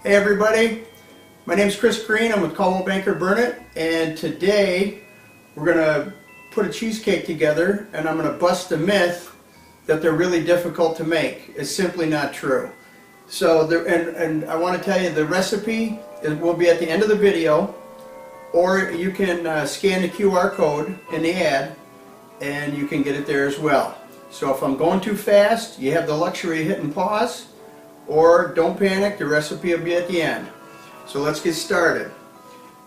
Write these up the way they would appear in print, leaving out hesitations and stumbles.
Hey everybody, my name is Greene. I'm with Coldwell Banker Burnett, and today we're going to put a cheesecake together, and I'm going to bust the myth that they're really difficult to make. It's simply not true. So, and I want to tell you the recipe will be at the end of the video, or you can scan the QR code in the ad and you can get it there as well. So if I'm going too fast, you have the luxury of hitting pause, or don't panic, the recipe will be at the end. So let's get started.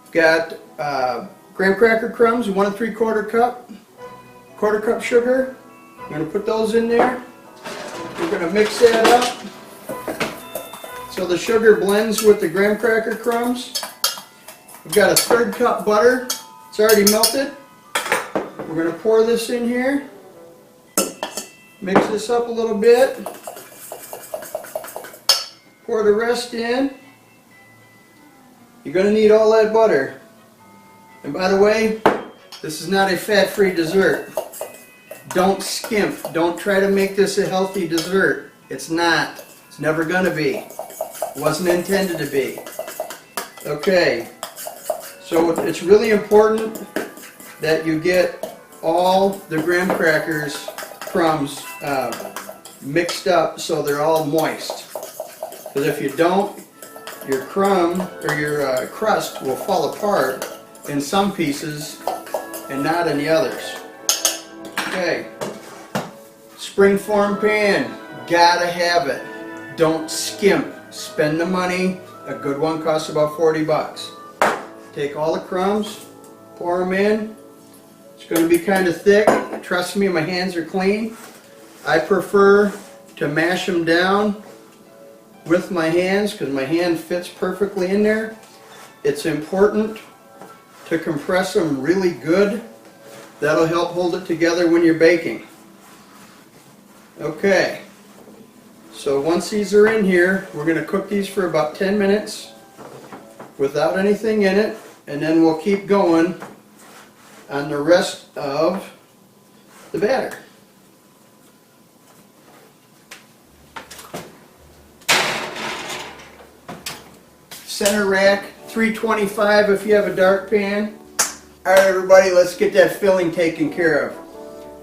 We've got graham cracker crumbs, 1 3/4 cup, quarter cup sugar. I'm going to put those in there. We're going to mix that up so the sugar blends with the graham cracker crumbs. We've got a 1/3 cup butter. It's already melted. We're going to pour this in here. Mix this up a little bit. Pour the rest in. You're going to need all that butter. And by the way, this is not a fat-free dessert. Don't skimp. Don't try to make this a healthy dessert. It's not. It's never going to be. It wasn't intended to be. Okay. So it's really important that you get all the graham crackers crumbs mixed up so they're all moist. Because if you don't, your crumb or your crust will fall apart in some pieces and not in the others. Okay, springform pan, gotta have it. Don't skimp. Spend the money. A good one costs about 40 bucks. Take all the crumbs, pour them in. It's going to be kind of thick. Trust me, my hands are clean. I prefer to mash them down with my hands because my hand fits perfectly in there. It's important to compress them really good. That'll help hold it together when you're baking. Okay, so once these are in here, we're going to cook these for about 10 minutes without anything in it, and then we'll keep going on the rest of the batter. Center rack, 325 if you have a dark pan. Alright everybody, let's get that filling taken care of.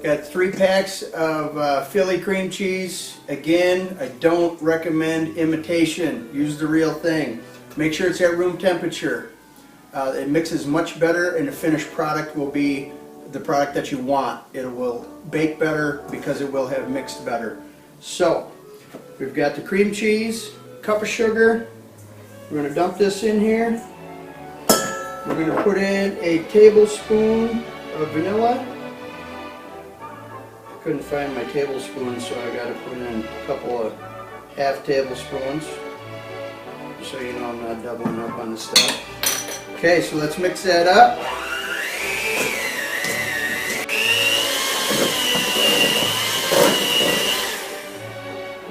Got 3 packs of Philly cream cheese. Again, I don't recommend imitation. Use the real thing. Make sure it's at room temperature. It mixes much better, and the finished product will be the product that you want. It will bake better because it will have mixed better. So, we've got the cream cheese, cup of sugar. We're going to dump this in here. We're going to put in a tablespoon of vanilla. I couldn't find my tablespoon, so I got to put in a couple of half tablespoons. So you know I'm not doubling up on the stuff. Okay, so let's mix that up.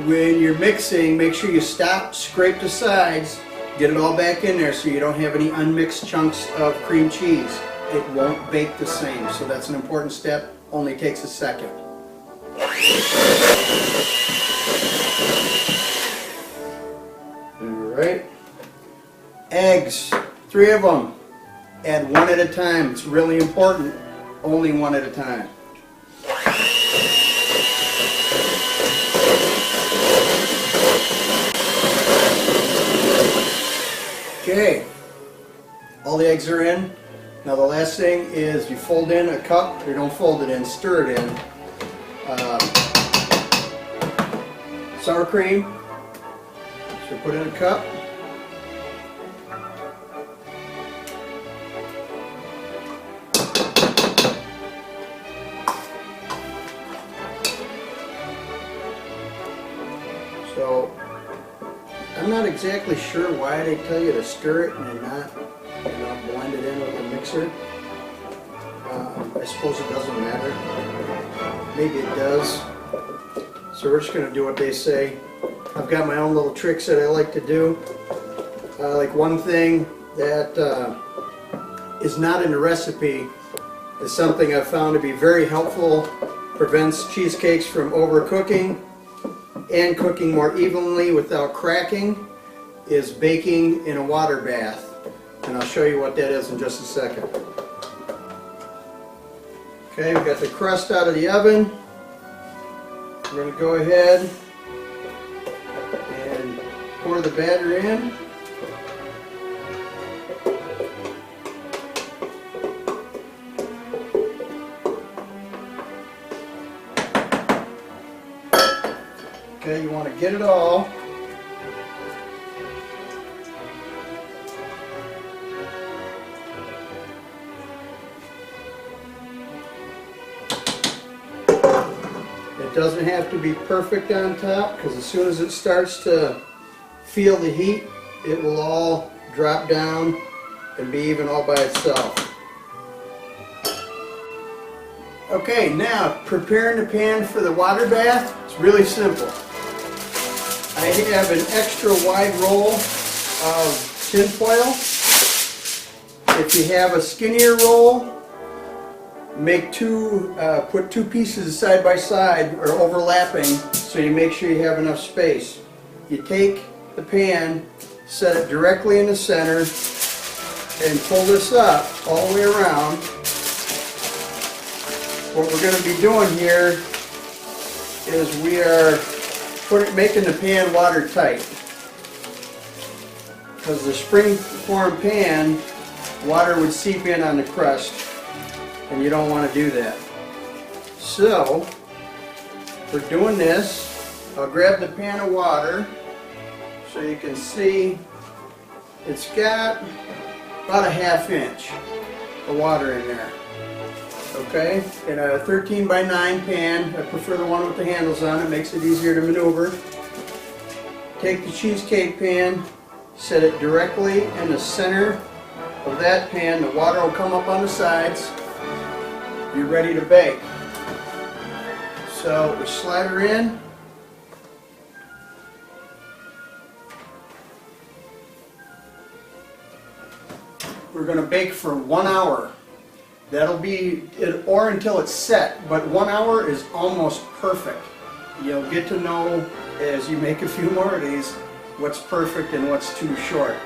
When you're mixing, make sure you stop, scrape the sides, get it all back in there so you don't have any unmixed chunks of cream cheese. It won't bake the same, so that's an important step. Only takes a second. Alright. Eggs, 3 of them. Add 1 at a time. It's really important. Only 1 at a time. Okay, all the eggs are in. Now the last thing is you fold in a cup, or don't fold it in, stir it in. Sour cream, so put in a cup. So, I'm not exactly sure why they tell you to stir it and not, blend it in with the mixer. I suppose it doesn't matter. Maybe it does. So we're just going to do what they say. I've got my own little tricks that I like to do. Like one thing that is not in the recipe is something I've found to be very helpful. Prevents cheesecakes from overcooking and cooking more evenly without cracking. is baking in a water bath. And I'll show you what that is in just a second. Okay, we've got the crust out of the oven. We're going to go ahead and pour the batter in. Okay, you want to get it all. It doesn't have to be perfect on top, because as soon as it starts to feel the heat, it will all drop down and be even all by itself. Okay, now preparing the pan for the water bath. It's really simple. I have an extra wide roll of tin foil. If you have a skinnier roll, make put two pieces side by side or overlapping, so you make sure you have enough space. You take the pan, set it directly in the center, and pull this up all the way around. What we're going to be doing here is we are making the pan watertight, because the spring-form pan, water would seep in on the crust, and you don't want to do that. So, for doing this, I'll grab the pan of water so you can see it's got about a ½ inch of water in there. Okay, in a 13 by 9 pan, I prefer the one with the handles on it, makes it easier to maneuver. Take the cheesecake pan, set it directly in the center of that pan. The water will come up on the sides. You're ready to bake. So we slide her in. We're going to bake for 1 hour. That'll be, or until it's set, but 1 hour is almost perfect. You'll get to know, as you make a few more of these, what's perfect and what's too short.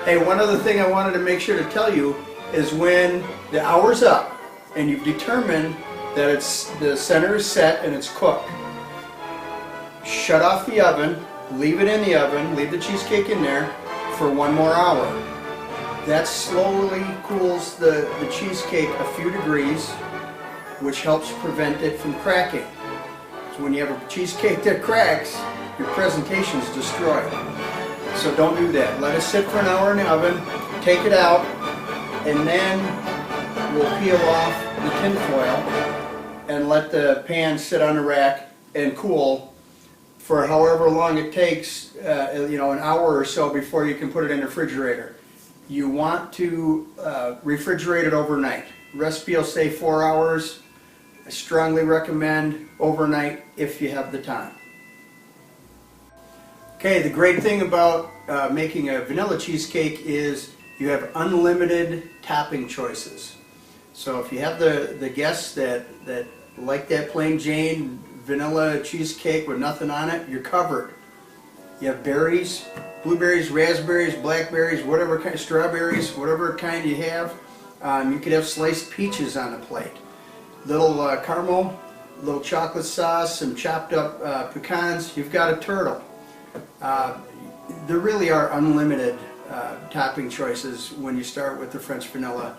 Hey, one other thing I wanted to make sure to tell you is when the hour's up and you've determined that the center is set and it's cooked, shut off the oven, leave it in the oven, leave the cheesecake in there for 1 more hour. That slowly cools the cheesecake a few degrees, which helps prevent it from cracking. So when you have a cheesecake that cracks, your presentation is destroyed. So don't do that. Let it sit for an hour in the oven, take it out, and then we'll peel off the tin foil and let the pan sit on the rack and cool for however long it takes, an hour or so before you can put it in the refrigerator. You want to refrigerate it overnight. Recipe will say 4 hours. I strongly recommend overnight if you have the time. Okay, the great thing about making a vanilla cheesecake is you have unlimited topping choices. So if you have the guests that like that plain Jane vanilla cheesecake with nothing on it, you're covered. You have berries, blueberries, raspberries, blackberries, whatever kind, strawberries, whatever kind you have. You could have sliced peaches on a plate. Little caramel, little chocolate sauce, some chopped up pecans. You've got a turtle. There really are unlimited topping choices when you start with the French vanilla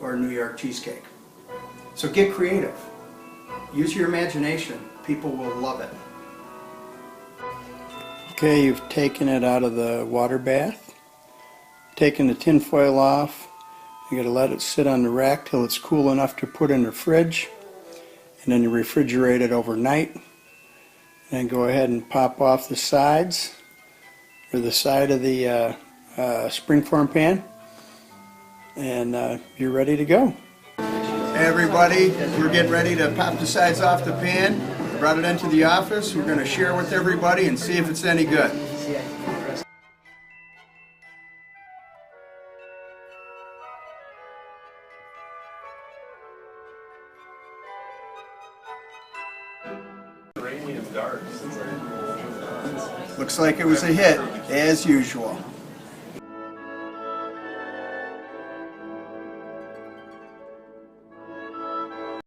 or New York cheesecake. So get creative. Use your imagination. People will love it. Okay, you've taken it out of the water bath, taken the tin foil off. You got to let it sit on the rack till it's cool enough to put in the fridge, and then you refrigerate it overnight. And then go ahead and pop off the sides, or the side of the springform pan, and you're ready to go. Hey everybody, we're getting ready to pop the sides off the pan. Brought it into the office. We're going to share with everybody and see if it's any good. Raining and dark. Looks like it was a hit, as usual.